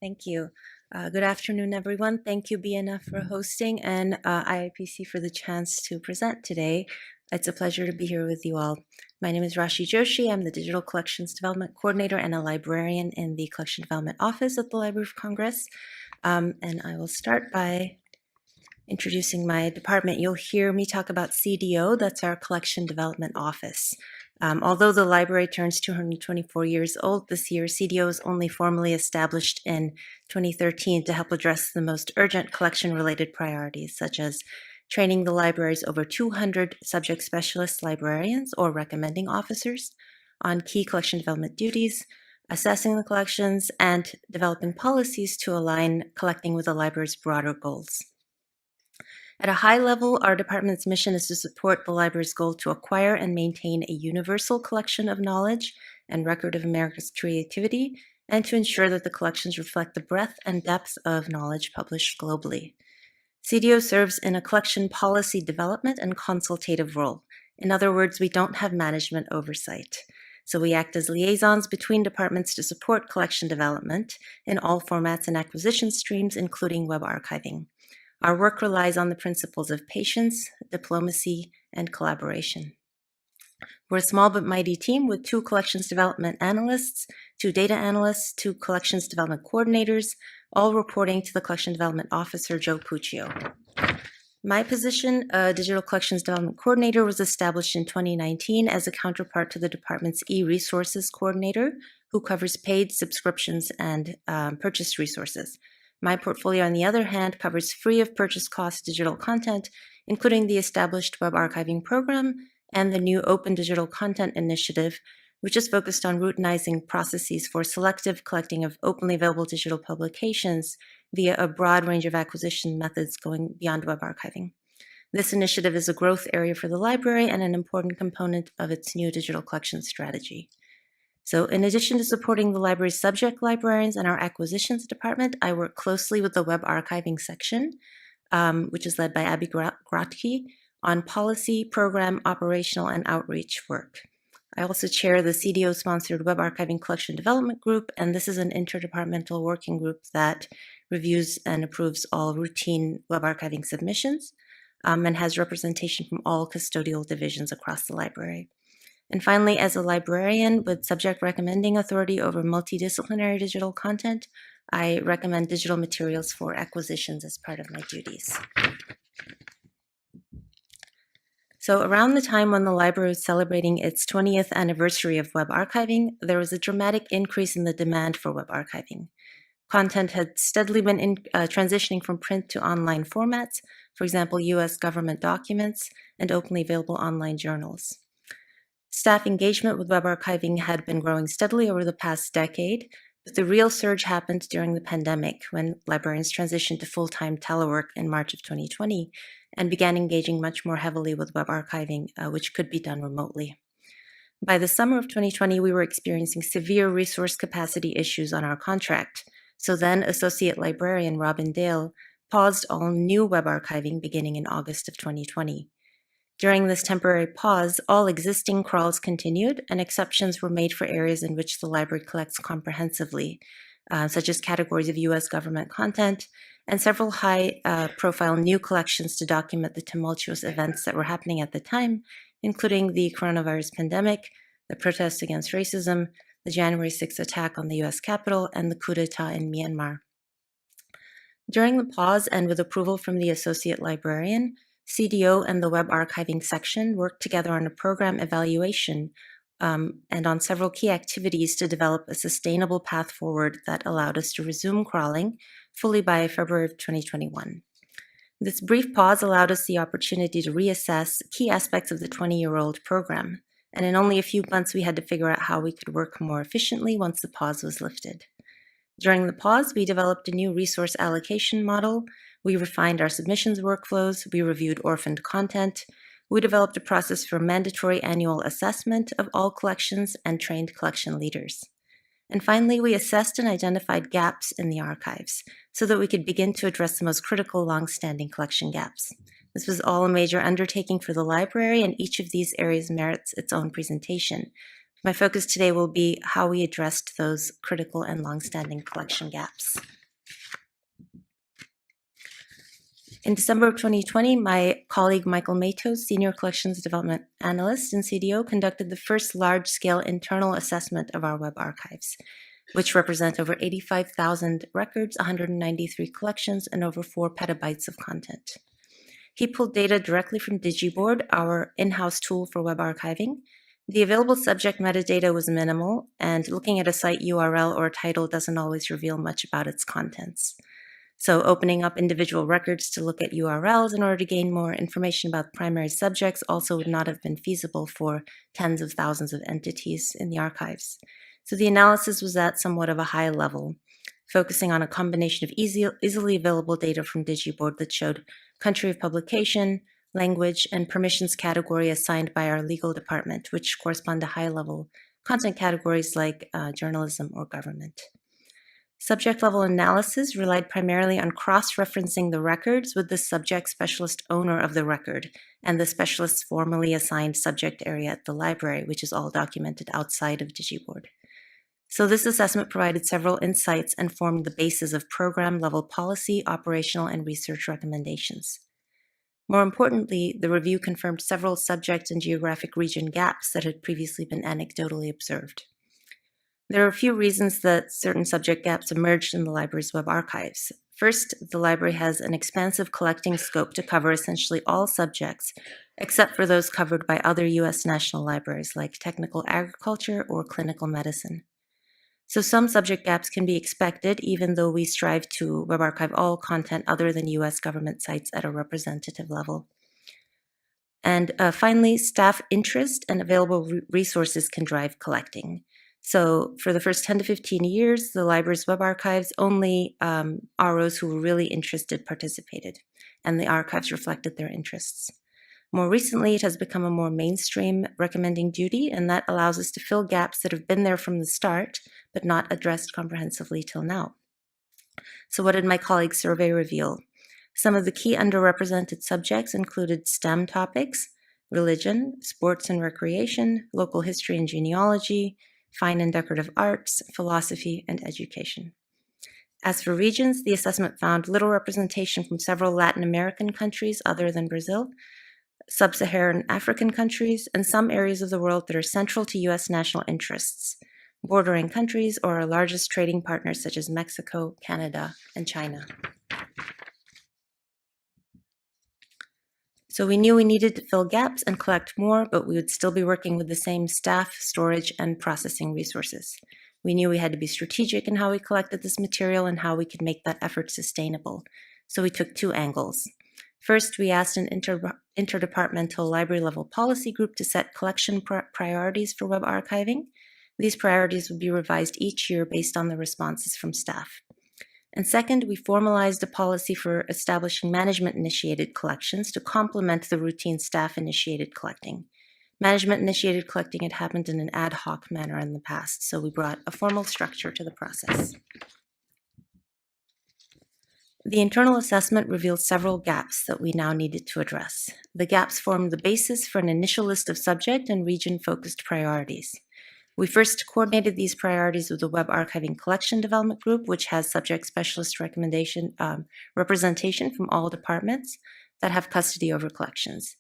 Thank you. Good afternoon, everyone. Thank you, BNF, for hosting and IIPC for the chance to present today. It's a pleasure to be here with you all. My name is Rashi Joshi. I'm the Digital Collections Development Coordinator and a librarian in the Collection Development Office at the Library of Congress. And I will start by introducing my department. You'll hear me talk about CDO, that's our Collection Development Office. Although the library turns 224 years old this year, CDO was only formally established in 2013 to help address the most urgent collection-related priorities, such as training the library's over 200 subject specialist librarians or recommending officers on key collection development duties, assessing the collections, and developing policies to align collecting with the library's broader goals. At a high level, our department's mission is to support the library's goal to acquire and maintain a universal collection of knowledge and record of America's creativity, and to ensure that the collections reflect the breadth and depth of knowledge published globally. CDO serves in a collection policy development and consultative role. In other words, we don't have management oversight. So we act as liaisons between departments to support collection development in all formats and acquisition streams, including web archiving. Our work relies on the principles of patience, diplomacy, and collaboration. We're a small but mighty team with 2 collections development analysts, 2 data analysts, 2 collections development coordinators, all reporting to the collection development officer, Joe Puccio. My position, Digital Collections Development Coordinator, was established in 2019 as a counterpart to the department's e-resources coordinator, who covers paid subscriptions and purchased resources. My portfolio, on the other hand, covers free of purchase cost digital content, including the established web archiving program and the new Open Digital Content Initiative, which is focused on routinizing processes for selective collecting of openly available digital publications via a broad range of acquisition methods going beyond web archiving. This initiative is a growth area for the library and an important component of its new digital collection strategy. So in addition to supporting the library's subject librarians and our acquisitions department, I work closely with the web archiving section, which is led by Abby Grotke, on policy, program, operational, and outreach work. I also chair the CDO-sponsored Web Archiving Collection Development Group, and this is an interdepartmental working group that reviews and approves all routine web archiving submissions and has representation from all custodial divisions across the library. And finally, as a librarian with subject recommending authority over multidisciplinary digital content, I recommend digital materials for acquisitions as part of my duties. So around the time when the library was celebrating its 20th anniversary of web archiving, there was a dramatic increase in the demand for web archiving. Content had steadily been transitioning from print to online formats, for example, US government documents and openly available online journals. Staff engagement with web archiving had been growing steadily over the past decade, but the real surge happened during the pandemic when librarians transitioned to full-time telework in March of 2020 and began engaging much more heavily with web archiving, which could be done remotely. By the summer of 2020, we were experiencing severe resource capacity issues on our contract, so then Associate Librarian Robin Dale paused all new web archiving beginning in August of 2020. During this temporary pause, all existing crawls continued, and exceptions were made for areas in which the library collects comprehensively, such as categories of US government content, and several high-profile new collections to document the tumultuous events that were happening at the time, including the coronavirus pandemic, the protests against racism, the January 6th attack on the US Capitol, and the coup d'etat in Myanmar. During the pause, and with approval from the Associate Librarian, CDO and the web archiving section worked together on a program evaluation and on several key activities to develop a sustainable path forward that allowed us to resume crawling fully by February of 2021. This brief pause allowed us the opportunity to reassess key aspects of the 20-year-old program, and in only a few months we had to figure out how we could work more efficiently once the pause was lifted. During the pause, we developed a new resource allocation model. We refined our submissions workflows. We reviewed orphaned content. We developed a process for mandatory annual assessment of all collections and trained collection leaders. And finally, we assessed and identified gaps in the archives so that we could begin to address the most critical long-standing collection gaps. This was all a major undertaking for the library, and each of these areas merits its own presentation. My focus today will be how we addressed those critical and long-standing collection gaps. In December of 2020, my colleague Michael Matos, Senior Collections Development Analyst in CDO, conducted the first large-scale internal assessment of our web archives, which represent over 85,000 records, 193 collections, and over 4 petabytes of content. He pulled data directly from Digiboard, our in-house tool for web archiving. The available subject metadata was minimal, and looking at a site URL or title doesn't always reveal much about its contents. So opening up individual records to look at URLs in order to gain more information about primary subjects also would not have been feasible for tens of thousands of entities in the archives. So the analysis was at somewhat of a high level, focusing on a combination of easily available data from Digiboard that showed country of publication, language, and permissions category assigned by our legal department, which correspond to high-level content categories like journalism or government. Subject-level analysis relied primarily on cross-referencing the records with the subject specialist owner of the record and the specialist's formally assigned subject area at the library, which is all documented outside of Digiboard. So this assessment provided several insights and formed the basis of program-level policy, operational, and research recommendations. More importantly, the review confirmed several subject and geographic region gaps that had previously been anecdotally observed. There are a few reasons that certain subject gaps emerged in the library's web archives. First, the library has an expansive collecting scope to cover essentially all subjects, except for those covered by other U.S. national libraries like technical agriculture or clinical medicine. So some subject gaps can be expected, even though we strive to web archive all content other than U.S. government sites at a representative level. And finally, staff interest and available resources can drive collecting. So for the first 10 to 15 years, the library's web archives, only ROs who were really interested participated, and the archives reflected their interests. More recently, it has become a more mainstream recommending duty, and that allows us to fill gaps that have been there from the start, but not addressed comprehensively till now. So what did my colleague's survey reveal? Some of the key underrepresented subjects included STEM topics, religion, sports and recreation, local history and genealogy, fine and decorative arts, philosophy, and education. As for regions, the assessment found little representation from several Latin American countries other than Brazil, sub-Saharan African countries, and some areas of the world that are central to U.S. national interests, bordering countries or our largest trading partners such as Mexico, Canada, and China. So we knew we needed to fill gaps and collect more, but we would still be working with the same staff, storage, and processing resources. We knew we had to be strategic in how we collected this material and how we could make that effort sustainable. So we took two angles. First, we asked an interdepartmental library-level policy group to set collection priorities for web archiving. These priorities would be revised each year based on the responses from staff. And second, we formalized a policy for establishing management-initiated collections to complement the routine staff-initiated collecting. Management-initiated collecting had happened in an ad hoc manner in the past, so we brought a formal structure to the process. The internal assessment revealed several gaps that we now needed to address. The gaps formed the basis for an initial list of subject and region-focused priorities. We first coordinated these priorities with the Web Archiving Collection Development Group, which has subject specialist representation from all departments that have custody over collections.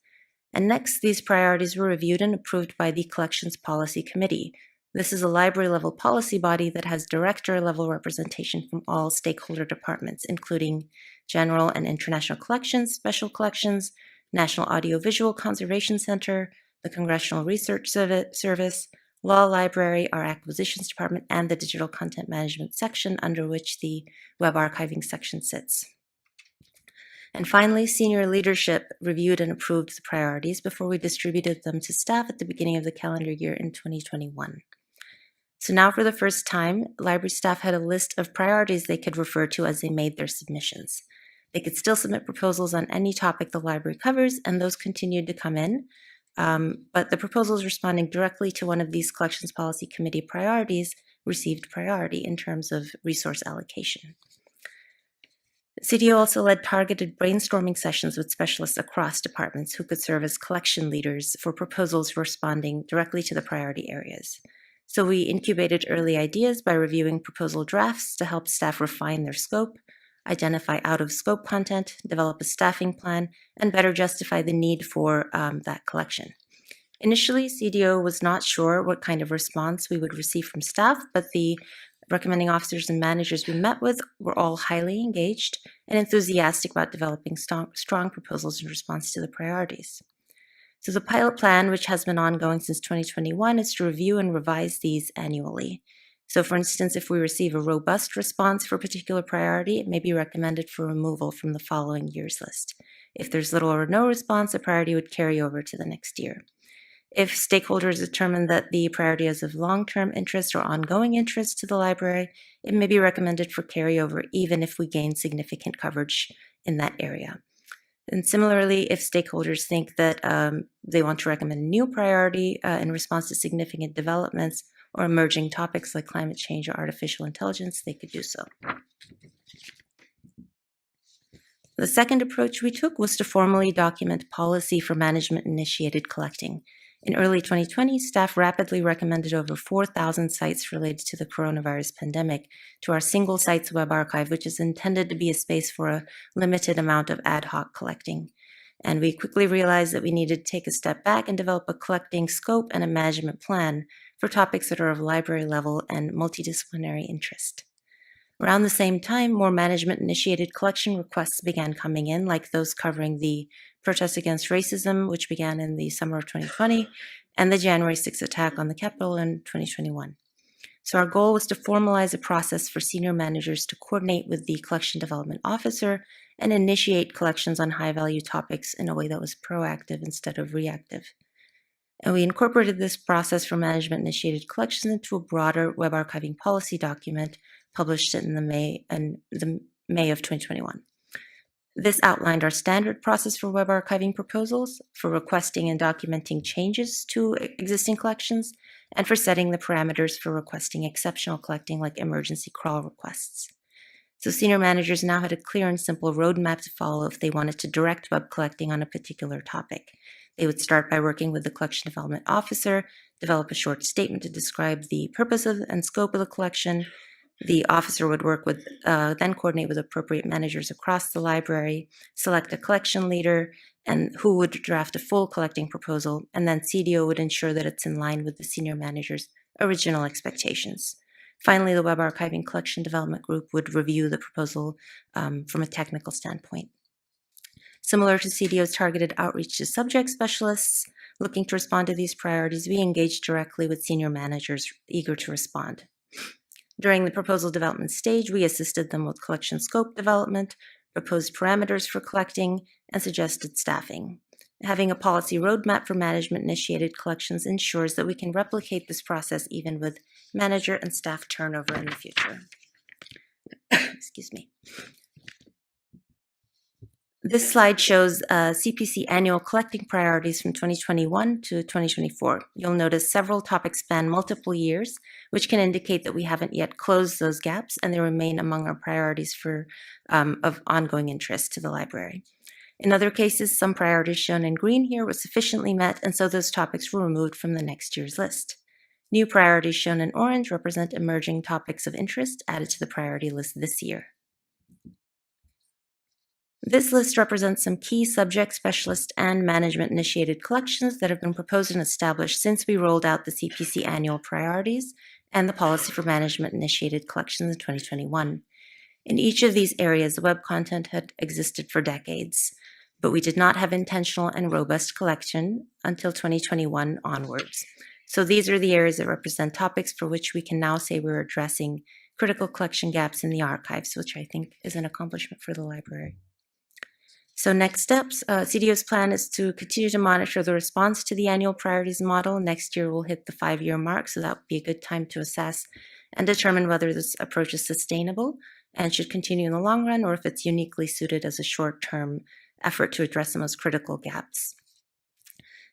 And next, these priorities were reviewed and approved by the Collections Policy Committee. This is a library-level policy body that has director-level representation from all stakeholder departments, including general and international collections, special collections, National Audiovisual Conservation Center, the Congressional Research Service, Law Library, our Acquisitions Department, and the Digital Content Management section, under which the Web Archiving section sits. And finally, senior leadership reviewed and approved the priorities before we distributed them to staff at the beginning of the calendar year in 2021. So now for the first time, library staff had a list of priorities they could refer to as they made their submissions. They could still submit proposals on any topic the library covers, and those continued to come in. But the proposals responding directly to one of these Collections Policy Committee priorities received priority in terms of resource allocation. CDO also led targeted brainstorming sessions with specialists across departments who could serve as collection leaders for proposals responding directly to the priority areas. So we incubated early ideas by reviewing proposal drafts to help staff refine their scope. identify out-of-scope content, develop a staffing plan, and better justify the need for that collection. Initially, CDO was not sure what kind of response we would receive from staff, but the recommending officers and managers we met with were all highly engaged and enthusiastic about developing strong proposals in response to the priorities. So the pilot plan, which has been ongoing since 2021, is to review and revise these annually. So for instance, if we receive a robust response for a particular priority, it may be recommended for removal from the following year's list. If there's little or no response, a priority would carry over to the next year. If stakeholders determine that the priority is of long-term interest or ongoing interest to the library, it may be recommended for carryover even if we gain significant coverage in that area. And similarly, if stakeholders think that they want to recommend a new priority in response to significant developments or emerging topics like climate change or artificial intelligence, they could do so. The second approach we took was to formally document policy for management-initiated collecting. In early 2020, staff rapidly recommended over 4,000 sites related to the coronavirus pandemic to our single sites web archive, which is intended to be a space for a limited amount of ad hoc collecting. And we quickly realized that we needed to take a step back and develop a collecting scope and a management plan for topics that are of library level and multidisciplinary interest. Around the same time, more management-initiated collection requests began coming in, like those covering the protests against racism, which began in the summer of 2020, and the January 6th attack on the Capitol in 2021. So our goal was to formalize a process for senior managers to coordinate with the collection development officer and initiate collections on high-value topics in a way that was proactive instead of reactive. And we incorporated this process for management-initiated collections into a broader web archiving policy document published in the May of 2021. This outlined our standard process for web archiving proposals, for requesting and documenting changes to existing collections, and for setting the parameters for requesting exceptional collecting like emergency crawl requests. So senior managers now had a clear and simple roadmap to follow if they wanted to direct web collecting on a particular topic. They would start by working with the collection development officer, develop a short statement to describe the purpose of and scope of the collection. The officer would work with, then coordinate with appropriate managers across the library, select a collection leader, and who would draft a full collecting proposal, and then CDO would ensure that it's in line with the senior manager's original expectations. Finally, the web archiving collection development group would review the proposal from a technical standpoint. Similar to CDO's targeted outreach to subject specialists looking to respond to these priorities, we engaged directly with senior managers eager to respond. During the proposal development stage, we assisted them with collection scope development, proposed parameters for collecting, and suggested staffing. Having a policy roadmap for management-initiated collections ensures that we can replicate this process even with manager and staff turnover in the future. Excuse me. This slide shows CPC annual collecting priorities from 2021 to 2024. You'll notice several topics span multiple years, which can indicate that we haven't yet closed those gaps and they remain among our priorities of ongoing interest to the library. In other cases, some priorities shown in green here were sufficiently met, and so those topics were removed from the next year's list. New priorities shown in orange represent emerging topics of interest added to the priority list this year. This list represents some key subject specialist and management-initiated collections that have been proposed and established since we rolled out the CPC annual priorities and the policy for management-initiated collections in 2021. In each of these areas, the web content had existed for decades, but we did not have intentional and robust collection until 2021 onwards. So these are the areas that represent topics for which we can now say we're addressing critical collection gaps in the archives, which I think is an accomplishment for the library. So next steps, CDO's plan is to continue to monitor the response to the annual priorities model. Next year we'll hit the 5-year mark, so that would be a good time to assess and determine whether this approach is sustainable and should continue in the long run, or if it's uniquely suited as a short-term effort to address the most critical gaps.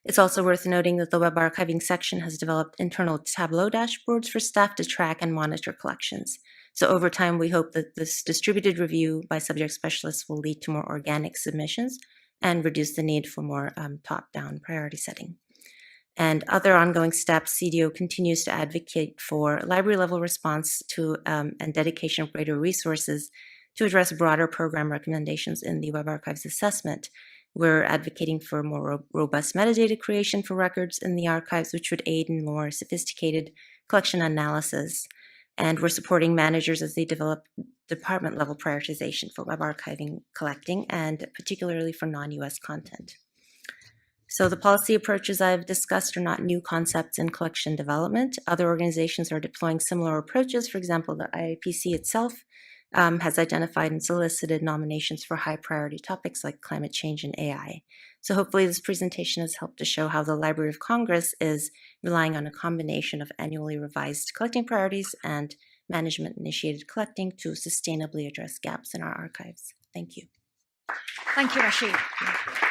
It's also worth noting that the web archiving section has developed internal Tableau dashboards for staff to track and monitor collections. So over time, we hope that this distributed review by subject specialists will lead to more organic submissions and reduce the need for more top-down priority setting. And other ongoing steps, CDO continues to advocate for library-level response to and dedication of greater resources to address broader program recommendations in the Web Archives assessment. We're advocating for more robust metadata creation for records in the archives, which would aid in more sophisticated collection analysis. And we're supporting managers as they develop department-level prioritization for web archiving collecting, and particularly for non-US content. So the policy approaches I've discussed are not new concepts in collection development. Other organizations are deploying similar approaches. For example, the IIPC itself has identified and solicited nominations for high priority topics like climate change and AI. So hopefully this presentation has helped to show how the Library of Congress is relying on a combination of annually revised collecting priorities and management-initiated collecting to sustainably address gaps in our archives. Thank you. Thank you, Rashi.